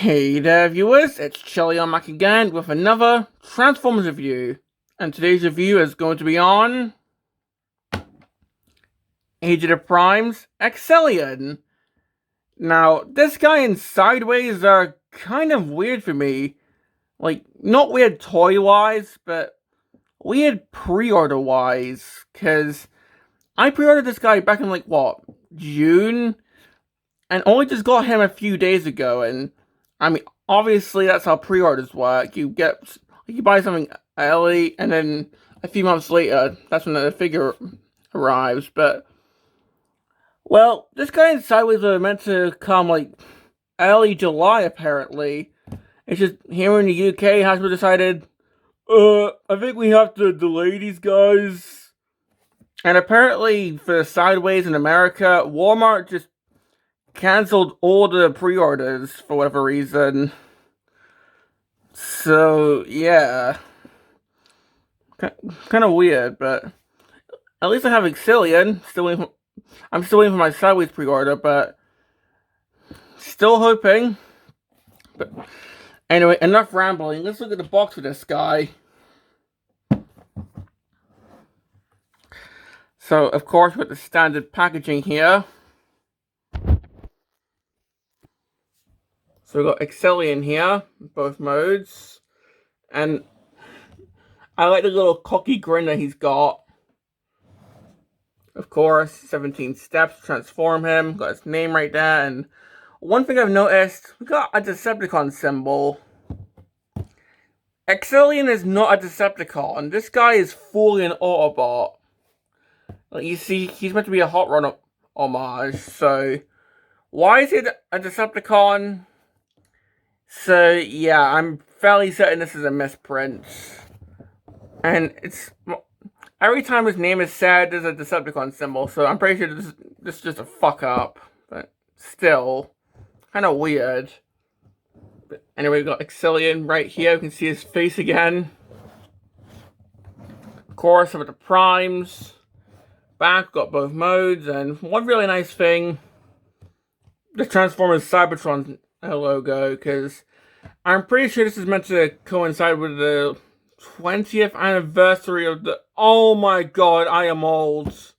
Hey there viewers, it's Excellion back again with another Transformers review. And today's review is going to be on Age of the Prime's Excellion. Now, this guy in Sideways are kind of weird for me. Like, not weird toy-wise, but weird pre-order-wise. Because I pre-ordered this guy back in, June? And only just got him a few days ago, and I mean, obviously that's how pre-orders work. You buy something early, and then a few months later, that's when the figure arrives. But well, this guy in Sideways was meant to come early July, apparently. It's just here in the UK, Hasbro decided, I think we have to delay these guys. And apparently, for Sideways in America, Walmart just cancelled all the pre-orders for whatever reason. So, yeah. Kind of weird, but at least I have Excellion. I'm still waiting for my Sideways pre-order, but still hoping. But anyway, enough rambling. Let's look at the box for this guy. So, of course, with the standard packaging here. So we've got Excellion here, both modes. And I like the little cocky grin that he's got. Of course, 17 steps to transform him. Got his name right there. And one thing I've noticed, we got a Decepticon symbol. Excellion is not a Decepticon. This guy is fully an Autobot. Like you see, he's meant to be a Hot Rod homage. So, why is it a Decepticon? So, yeah, I'm fairly certain this is a misprint. And it's... every time his name is said, there's a Decepticon symbol, so I'm pretty sure this is just a fuck up. But still, kind of weird. But anyway, we've got Excellion right here. You can see his face again. Of course, with the primes. Back, got both modes. And one really nice thing, the Transformers Cybertron logo, because I'm pretty sure this is meant to coincide with the 20th anniversary of the... oh my god, I am old.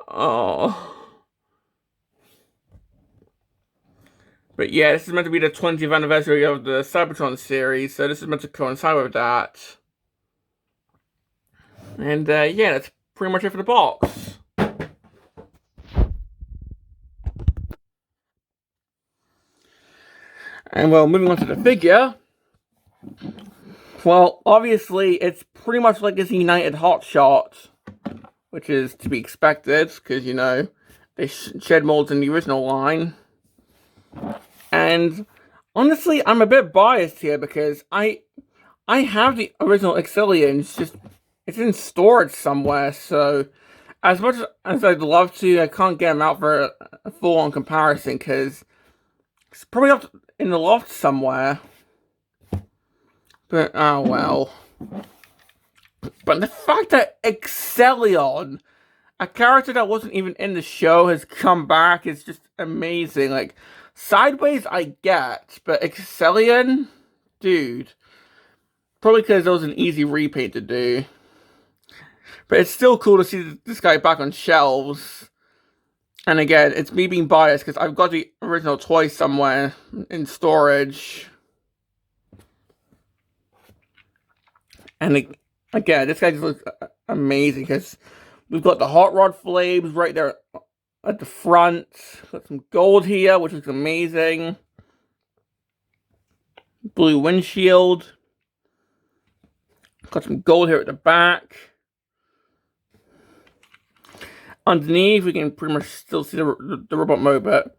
Oh. But yeah, this is meant to be the 20th anniversary of the Cybertron series, so this is meant to coincide with that. And yeah, that's pretty much it for the box. And well, moving on to the figure. Well, obviously, it's pretty much like this United Hotshot, which is to be expected, because, you know, they shed molds in the original line. And honestly, I'm a bit biased here, because I have the original Excellion, it's in storage somewhere, so as much as I'd love to, I can't get them out for a full-on comparison, because it's probably up in the loft somewhere. But, oh well. But the fact that Excellion, a character that wasn't even in the show, has come back is just amazing. Like, Sideways I get, but Excellion? Dude. Probably because it was an easy repaint to do. But it's still cool to see this guy back on shelves. And again, it's me being biased because I've got the original toy somewhere in storage. And again, this guy just looks amazing because we've got the hot rod flames right there at the front. Got some gold here, which looks amazing. Blue windshield. Got some gold here at the back. Underneath, we can pretty much still see the robot mode, but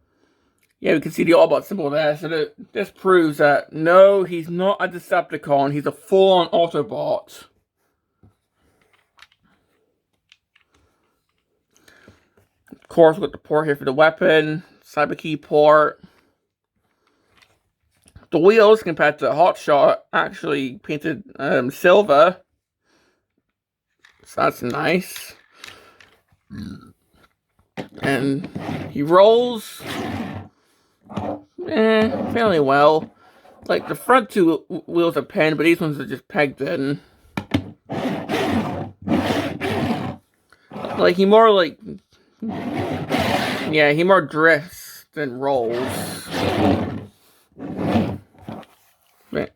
yeah, we can see the Autobot symbol there. So this proves that no, he's not a Decepticon. He's a full-on Autobot. Of course, we've got the port here for the weapon, Cyber Key port. The wheels, compared to Hotshot, actually painted silver. So that's nice. And he rolls. Fairly well. Like, the front two wheels are pinned, but these ones are just pegged in. Like, he more like... Yeah, he more drifts than rolls. But,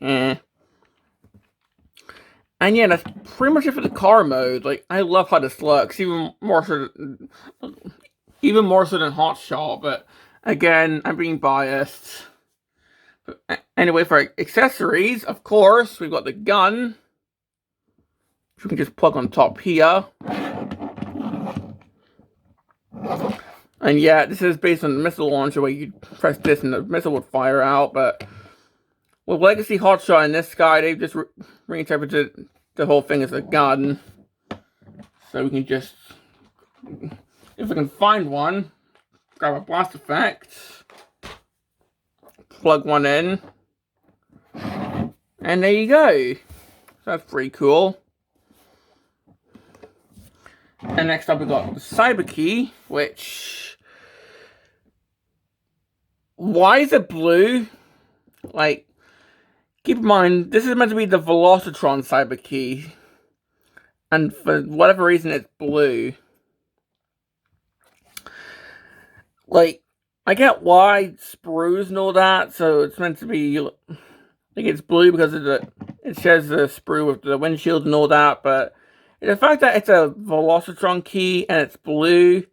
And yeah, that's pretty much it for the car mode. Like, I love how this looks, even more so than Hot Shot, but again, I'm being biased. Anyway, for accessories, of course, we've got the gun, which we can just plug on top here. And yeah, this is based on the missile launcher where you press this and the missile would fire out, but with Legacy Hotshot and this guy, they've just reinterpreted the whole thing as a gun. So we can just, if we can find one, grab a blast effect, plug one in, and there you go. So that's pretty cool. And next up we got the Cyber Key, which... Why is it blue? Like, keep in mind, this is meant to be the Velocitron Cyber Key. And for whatever reason, it's blue. Like, I get why sprues and all that, so it's meant to be... Like, it's blue because of it shares the sprue with the windshield and all that, but... The fact that it's a Velocitron key and it's blue,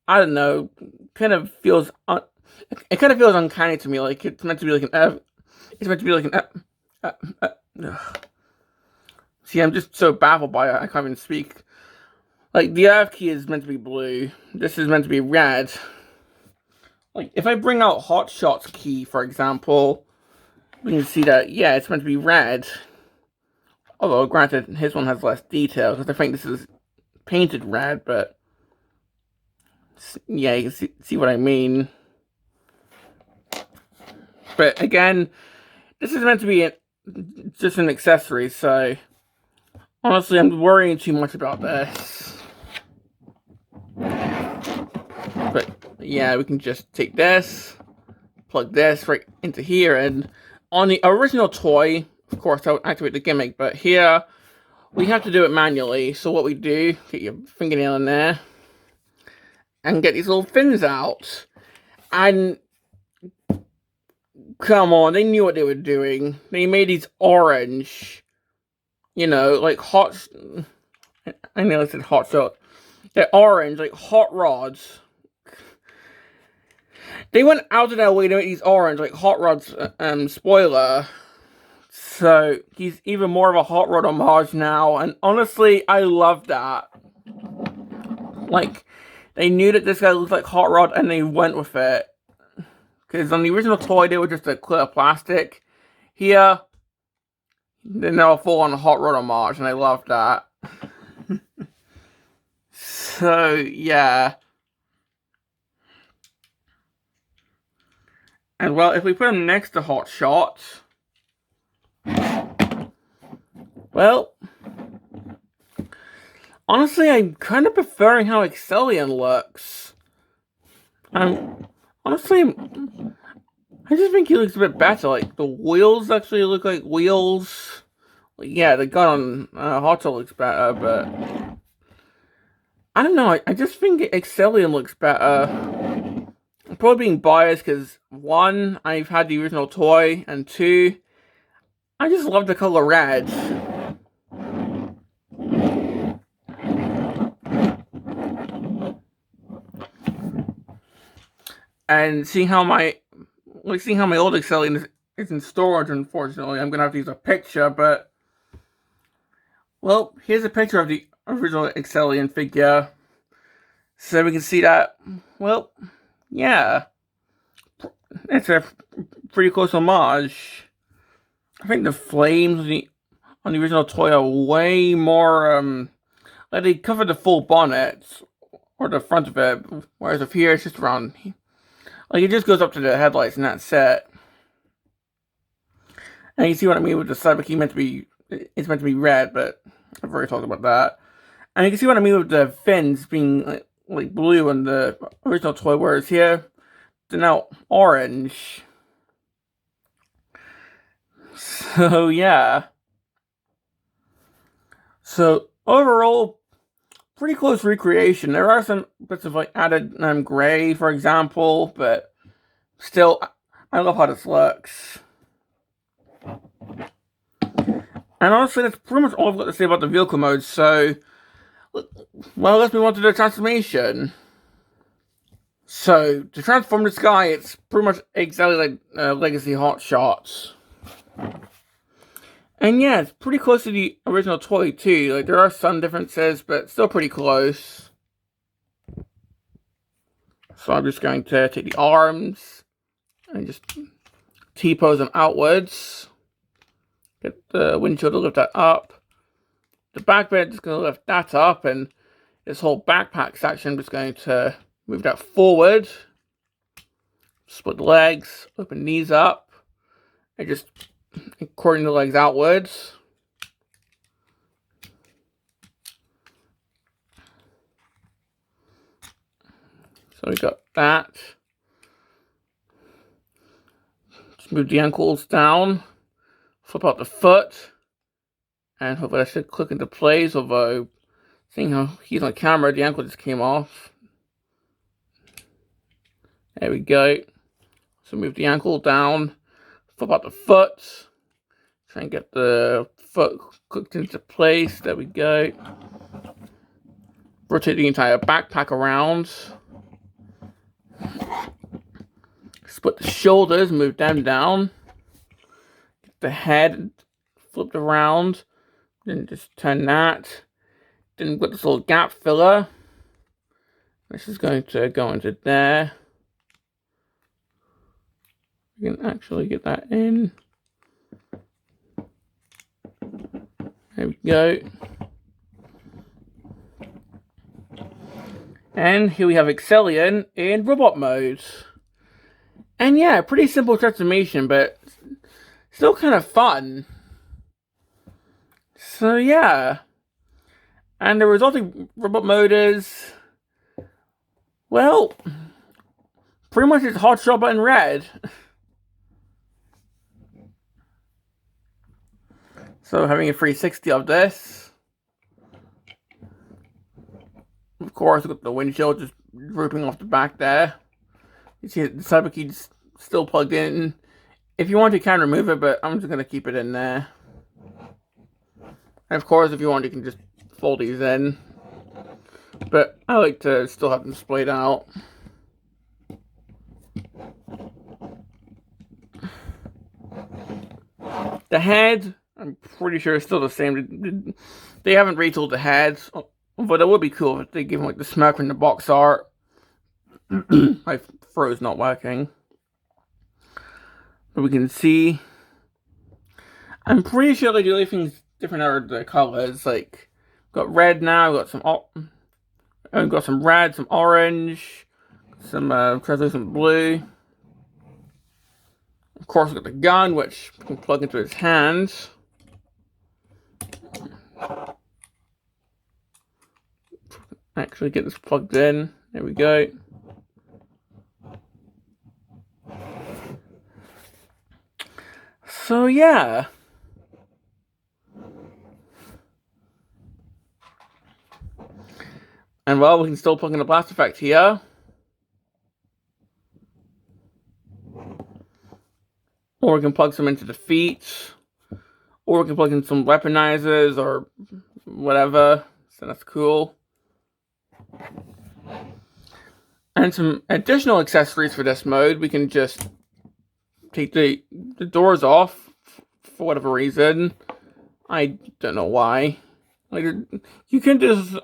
I don't know, kind of feels it kind of feels uncanny to me. Like it's meant to be like an it's meant to be like an See, I'm just so baffled by it. I can't even speak. Like the F key is meant to be blue. This is meant to be red. Like if I bring out Hot Shot's key, for example, we can see that yeah, it's meant to be red. Although, granted, his one has less detail, because I think this is painted red, but... Yeah, you can see what I mean. But, again, this is meant to be just an accessory, so... Honestly, I'm worrying too much about this. But, yeah, we can just take this, plug this right into here, and on the original toy... Of course, I would activate the gimmick, but here, we have to do it manually. So what we do, get your fingernail in there, and get these little fins out. And, come on, they knew what they were doing. They made these orange, you know, like hot, I know I said hot shot. They're orange, like hot rods. They went out of their way to make these orange, like hot rods, spoiler. So, he's even more of a Hot Rod homage now, and honestly, I love that. Like, they knew that this guy looked like Hot Rod, and they went with it. Because on the original toy, they were just a clear plastic. Here, they're now a full-on Hot Rod homage, and I love that. So, yeah. And, well, if we put him next to Hot Shot... Well, honestly, I'm kind of preferring how Excellion looks. I just think he looks a bit better. Like, the wheels actually look like wheels. Like, yeah, the gun on Hot Shot looks better, but... I don't know, I just think Excellion looks better. I'm probably being biased because, one, I've had the original toy, and two, I just love the color red. And seeing how my old Excellion is in storage, unfortunately, I'm gonna have to use a picture, but... Well, here's a picture of the original Excellion figure. So we can see that, well, yeah. It's a pretty close homage. I think the flames on the original toy are way more, like they cover the full bonnet, or the front of it, whereas up here it's just around, like it just goes up to the headlights and that's it. And you see what I mean with the Cyber Key it's meant to be red, but I've already talked about that. And you can see what I mean with the fins being like blue on the original toy, whereas here, now orange. So yeah. So overall, pretty close recreation. There are some bits of like added gray, for example, but still, I love how this looks. And honestly, that's pretty much all I've got to say about the vehicle mode. So, well, let's move on to the transformation. So, to transform this guy, it's pretty much exactly like Legacy Hot Shots. And yeah, it's pretty close to the original toy too. Like, there are some differences, but still pretty close. So I'm just going to take the arms and just T-pose them outwards. Get the windshield to lift that up. The back bit is going to lift that up, and this whole backpack section I'm just going to move that forward. Split the legs, open knees up, and just coordinate the legs outwards. So we got that. Just move the ankles down, flip out the foot, and hopefully that should click into place, although seeing how he's on camera, the ankle just came off. There we go. So move the ankle down, flip out the foot, try and get the foot clicked into place. There we go. Rotate the entire backpack around. Split the shoulders, move them down. Get the head flipped around. Then just turn that. Then we've got this little gap filler. This is going to go into there. We can actually get that in. There we go. And here we have Excellion in robot mode. And yeah, pretty simple transformation, but still kind of fun. So yeah. And the resulting robot mode is, well, pretty much it's hot shot button red. So having a 360 of this. Of course, with the windshield just drooping off the back there. You see the cyber key's still plugged in. If you want, you can remove it, but I'm just going to keep it in there. And of course, if you want, you can just fold these in. But I like to still have them splayed out. The head, I'm pretty sure it's still the same. They haven't retooled the heads, but it would be cool if they give them like the smirk from the box art. My throw is not working. But we can see. I'm pretty sure like the only things different are the colors. Like, got red now. Got some red, some orange, some translucent blue. Of course, we've got the gun, which we can plug into his hands. Actually, get this plugged in. There we go. So yeah. And well, we can still plug in the blast effect here. Or we can plug some into the feet. Or we can plug in some weaponizers or whatever. So that's cool. And some additional accessories for this mode. We can just take the doors off for whatever reason. I don't know why. Like, you can do this.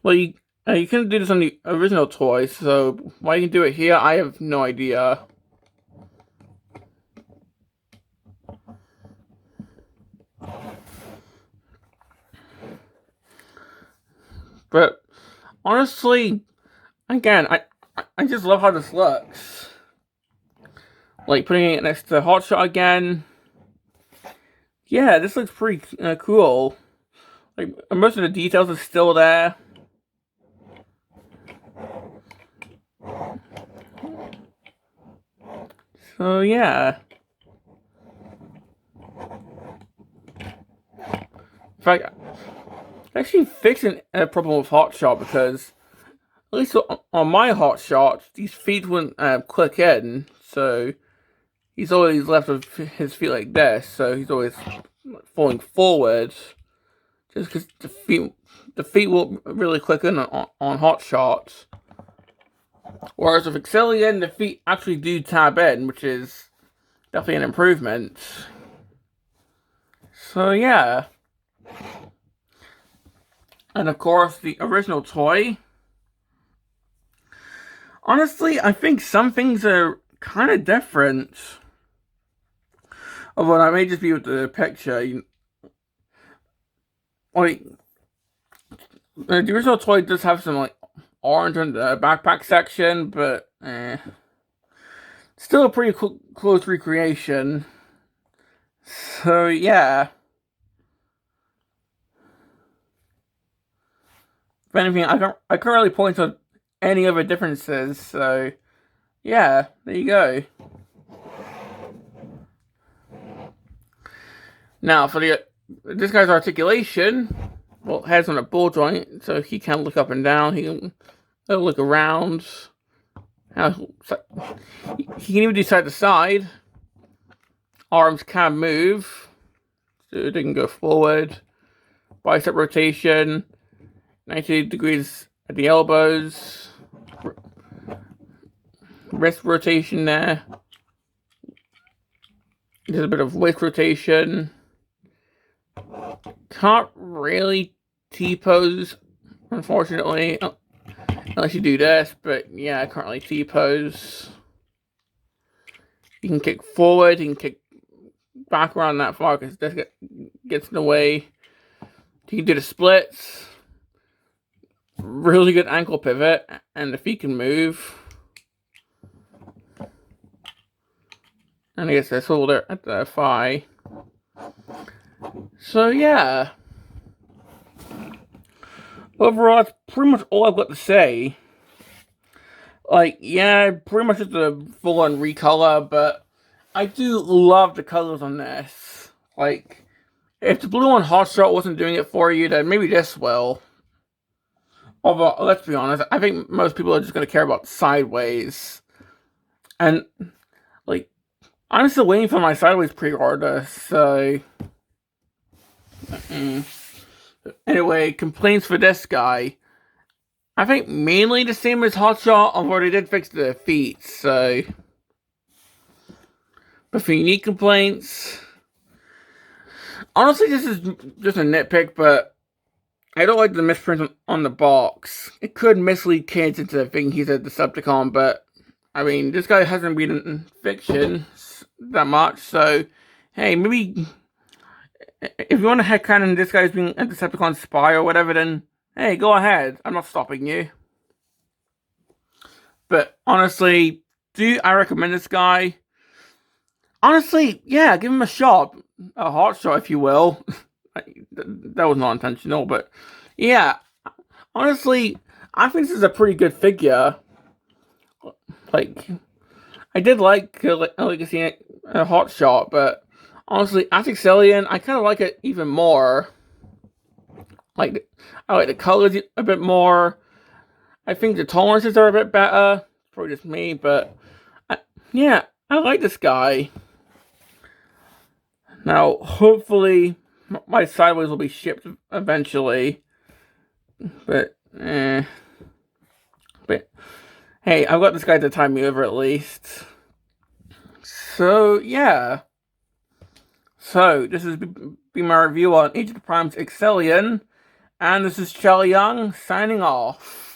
Well, you couldn't do this on the original toy, so why you can do it here, I have no idea. But honestly, again, I just love how this looks. Like putting it next to Hotshot again. Yeah, this looks pretty cool. Like most of the details are still there. So yeah. In fact, actually fixing a problem with Hotshot because at least on my Hotshot, these feet wouldn't click in, so he's always left with his feet like this, so he's always falling forward, just because the feet won't really click in on Hotshot. Whereas with Excellion, the feet actually do tab in, which is definitely an improvement. So yeah. And of course, the original toy. Honestly, I think some things are kind of different. Although I may just be with the picture. Like, the original toy does have some, like, orange in the backpack section, but, still a pretty close recreation. So, yeah. If anything, I can't really point out any other differences, so, yeah, there you go. Now, for this guy's articulation, well, head's on a ball joint, so he can look up and down, he can look around, he can even do side to side. Arms can move, so they can go forward. Bicep rotation, 90 degrees at the elbows. Wrist rotation there. There's a bit of waist rotation. Can't really T-pose, unfortunately. Unless you do this, but yeah, I can't really T-pose. You can kick forward, you can kick back around that far because this gets in the way. You can do the splits. Really good ankle pivot, and the feet can move. And I guess that's all there at the thigh. So yeah. Overall, that's pretty much all I've got to say. Like, yeah, pretty much just a full-on recolor, but I do love the colors on this. Like, if the blue on Hotshot wasn't doing it for you, then maybe this will. Although, let's be honest, I think most people are just going to care about Sideways. And, like, I'm still waiting for my Sideways pre-order, so... Anyway, complaints for this guy. I think mainly the same as Hotshot, although they did fix the feet, so... But for unique complaints... Honestly, this is just a nitpick, but... I don't like the misprint on the box. It could mislead kids into thinking he's a Decepticon, but... I mean, this guy hasn't been in fiction that much, so... Hey, maybe... If you want to headcanon this guy's being a Decepticon spy or whatever, then... Hey, go ahead. I'm not stopping you. But, honestly, do I recommend this guy? Honestly, yeah, give him a shot. A hot shot, if you will. That was not intentional, but... Yeah, honestly, I think this is a pretty good figure. Like, I did like Legacy a hot shot, but... Honestly, as Excellion, I kind of like it even more. Like, I like the colors a bit more. I think the tolerances are a bit better. It's probably just me, but... yeah, I like this guy. Now, hopefully, my Sideways will be shipped eventually. But, But, hey, I've got this guy to tie me over at least. So, yeah. So, this has been my review on Age of the Prime's Excellion. And this is Charlie Young, signing off.